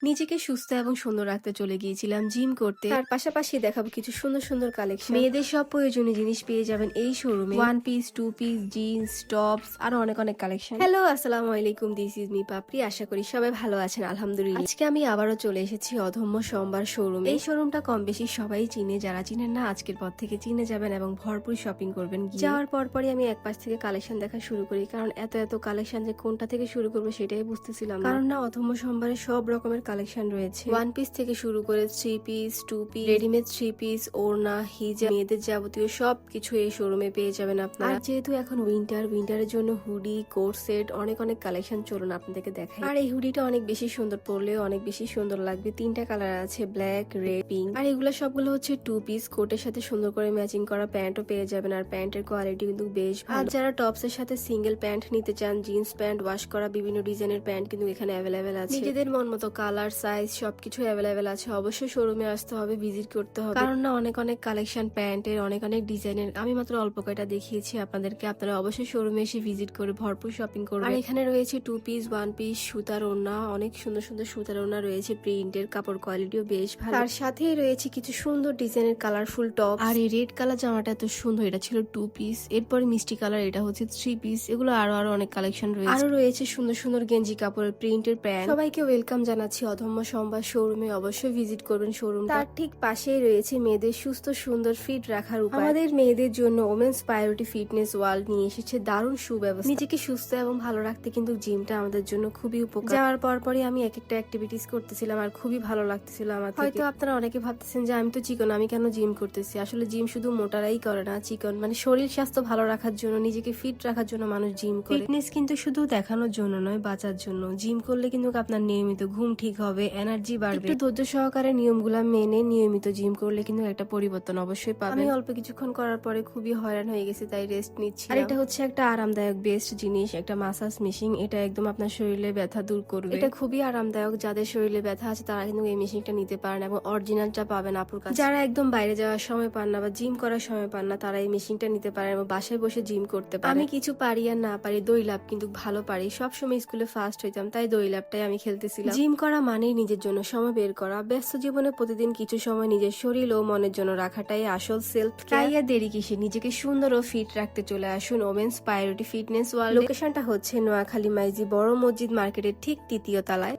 নিজেকে সুস্থ এবং সুন্দর রাখতে চলে গিয়েছিলাম জিম করতে। তার পাশাপাশি দেখাবো কিছু সুন্দর সুন্দর কালেকশন। মেয়েদের সব প্রয়োজনীয় জিনিস পেয়ে যাবেন এই শোরুমে। One piece, two piece, jeans, tops আরো অনেক অনেক কালেকশন। হ্যালো, আসসালামু আলাইকুম, দিস ইজ মি পাপড়ি। আশা করি সবাই ভালো আছেন, আলহামদুলিল্লাহ। আজকে আমি আবারও চলে এসেছি অধম্য সোমবার শোরুমে। এই শোরুমটা কম বেশি সবাই চিনে, যারা চিনেন না আজকের পর থেকে চিনে যাবেন এবং ভরপুর শপিং করবেন। যাওয়ার পরপরই আমি এক পাশ থেকে কালেকশন দেখা শুরু করি, কারণ এত এত কালেকশন যে কোনটা থেকে শুরু করবো সেটাই বুঝতেছিলাম না। কারণ না, অধম্য সোমবারে সব রকমের কালেকশন রয়েছে। ওয়ান পিস থেকে শুরু করে three piece, two piece, readymade three piece, ওড়না, হিজাব, মেয়েদের যাবতীয় সবকিছু এই শোরুমে পেয়ে যাবেন আপনারা। আর যেহেতু এখন উইন্টারের জন্য হুডি, কোট সেট অনেক অনেক কালেকশন, চলুন আপনাদেরকে দেখাই। আর এই হুডিটা অনেক বেশি সুন্দর, পরলেও অনেক বেশি সুন্দর লাগবে। তিনটা কালার আছে, ব্ল্যাক, রেড, পিঙ্ক। আর এগুলো সবগুলো হচ্ছে টু পিস। কোটের সাথে সুন্দর করে ম্যাচিং করা প্যান্টও পেয়ে যাবেন, আর প্যান্টের কোয়ালিটি কিন্তু বেশ ভালো। আর যারা টপস এর সাথে সিঙ্গেল প্যান্ট নিতে চান, জিন্স প্যান্ট ওয়াশ করা বিভিন্ন ডিজাইনের প্যান্ট কিন্তু এখানে অ্যাভেলেবেল আছে। নিজেদের মন মতো কালার, সাইজ সবকিছু অ্যাভেলেবেল আছে। অবশ্যই শোরুমে আসতে হবে, ভিজিট করতে হবে, কারণ না অনেক অনেক কালেকশন প্যান্টের, অনেক অনেক ডিজাইনের। আমি মাত্র অল্প কয়টা দেখিয়েছি আপনাদেরকে। আপনারা অবশ্যই শোরুমে এসে ভিজিট করে ভরপুর শপিং করবেন। আর এখানে রয়েছে টু পিস, ওয়ান পিস, সুতার ওড়না, অনেক সুন্দর সুন্দর সুতার ওড়না রয়েছে, প্রিন্টের, কাপড় কোয়ালিটিও বেশ ভালো। তার সাথেই রয়েছে কিছু সুন্দর ডিজাইনের কালারফুল টপ। আর এই রেড কালার জামাটা এত সুন্দর, এটা ছিল টু পিস। এরপরে মিষ্টি কালার, এটা হচ্ছে থ্রি পিস। এগুলো আরো আরো অনেক কালেকশন রয়েছে। আরো রয়েছে সুন্দর সুন্দর গেঞ্জি কাপড়ের প্রিন্টের প্যান্ট। সবাইকে ওয়েলকাম জানাচ্ছি অধম্য সোমবার শোরুমে। অবশ্যই ভিজিট করবেন শোরুম। তার ঠিক পাশেই রয়েছে মেয়েদের সুস্থ সুন্দর ফিট রাখার উপায়। আমাদের মেয়েদের জন্য ওমেন্স প্রায়োরিটি ফিটনেস ওয়ার্ল্ড নিয়ে এসেছে দারুণ সুব্যবস্থা। নিজেকে সুস্থ এবং ভালো রাখতে কিন্তু জিমটা আমাদের জন্য খুবই উপকার। যাওয়ার পরপরই আমি এক একটা অ্যাক্টিভিটিস করতেছিলাম, আর খুবই ভালো লাগতেছিল আমার। হয়তো আপনারা অনেকে ভাবতেছেন যে আমি তো চিকন, আমি কেন জিম করতেছি। আসলে জিম শুধু মোটারাই করে না, চিকন মানে শরীর স্বাস্থ্য ভালো রাখার জন্য, নিজেকে ফিট রাখার জন্য মানুষ জিম করে। ফিটনেস কিন্তু শুধু দেখানোর জন্য নয়, বাঁচার জন্য। জিম করলে কিন্তু আপনার নিয়মিত ঘুম ঠিক হবে, এনার্জি বাড়বে। একটু ধৈর্য সহকারে নিয়মগুলা মেনে নিয়মিত জিম করলে কিন্তু একটা পরিবর্তন অবশ্যই পাবেন। আমি অল্প কিছুক্ষণ করার পরে খুবই হয়রান হয়ে গেছি, তাই রেস্ট নিচ্ছি। আর এটা হচ্ছে একটা আরামদায়ক বেস্ট জিনিস, একটা মাসাজ মেশিন। এটা একদম আপনার শরীরে ব্যথা দূর করবে। এটা খুবই আরামদায়ক। যাদের শরীরে ব্যথা আছে তারা কিন্তু এই মেশিনটা নিতে পারেন এবং অরিজিনালটা পাবেন আপুর কাছে। যারা একদম বাইরে যাওয়ার সময় পান না বা জিম করার সময় পান না, তারা এই মেশিনটা নিতে পারেন এবং বাসায় বসে জিম করতে পারেন। আমি কিছু পারি আর না পারি, দৈলাভ কিন্তু ভালো পারি। সবসময় স্কুলে ফার্স্ট হইতাম, তাই দৈলাভটাই আমি খেলতেছিলাম। জিম করা মানেই নিজের জন্য সময় বের করা। ব্যস্ত জীবনে প্রতিদিন কিছু সময় নিজের শরীর ও মনের জন্য রাখাটাই আসল সেলফ কেয়ার। তাই আর দেরি কিসে, নিজেকে সুন্দর ও ফিট রাখতে চলে আসুন ওমেন্স প্রায়োরিটি ফিটনেস ওয়ার্ল্ড। লোকেশনটা হচ্ছে নোয়াখালী মাইজি বড় মসজিদ মার্কেটের ঠিক তৃতীয় তলায়।